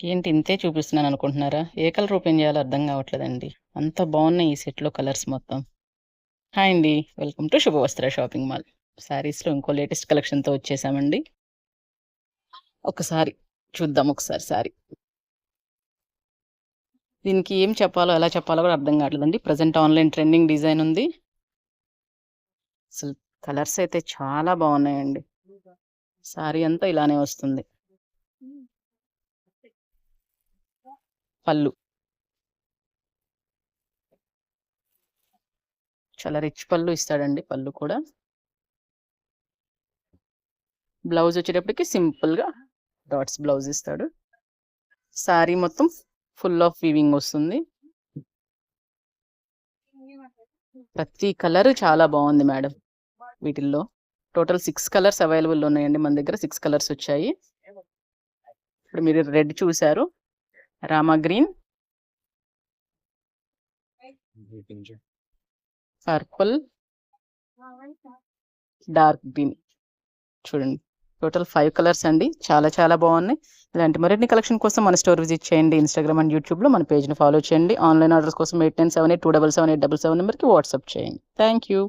ఏంటి ఇంతే చూపిస్తున్నాను అనుకుంటున్నారా? ఏ కలర్ ఓపెన్ చేయాలో అర్థం కావట్లేదండి. అంత బాగున్నాయి ఈ సెట్లో కలర్స్ మొత్తం. హాయ్ అండి, వెల్కమ్ టు శుభవస్త్ర షాపింగ్ మాల్. శారీస్లో ఇంకో లేటెస్ట్ కలెక్షన్తో వచ్చేసామండి. ఒకసారి చూద్దాం ఒకసారి శారీ. దీనికి ఏం చెప్పాలో ఎలా చెప్పాలో కూడా అర్థం కావట్లేదండి. ప్రజెంట్ ఆన్లైన్ ట్రెండింగ్ డిజైన్ ఉంది. అసలు కలర్స్ అయితే చాలా బాగున్నాయండి. శారీ అంతా ఇలానే వస్తుంది. పళ్ళు చాలా రిచ్ పళ్ళు ఇస్తాడండి. పళ్ళు కూడా. బ్లౌజ్ వచ్చేటప్పటికి సింపుల్గా డాట్స్ బ్లౌజ్ ఇస్తాడు. శారీ మొత్తం ఫుల్ ఆఫ్ వీవింగ్ వస్తుంది. ప్రతి కలర్ చాలా బాగుంది మేడం. వీటిల్లో టోటల్ 6 కలర్స్ అవైలబుల్ ఉన్నాయండి. మన దగ్గర 6 కలర్స్ వచ్చాయి. ఇప్పుడు మీరు రెడ్ చూసారు, Rama green, purple, dark green. చూడండి, టోటల్ 5 కలర్స్ అండి. చాలా చాలా బాగున్నాయి. ఇలాంటి మరిన్ని కలెక్షన్ కోసం మన స్టోర్ విజిట్ చేయండి. ఇన్స్టాగ్రామ్ అండ్ యూట్యూబ్లో మన పేజ్ని ఫాలో చేయండి. ఆన్లైన్ ఆర్డర్స్ కోసం 8978277877 నెంబర్కి వాట్సాప్ చేయండి. Thank you.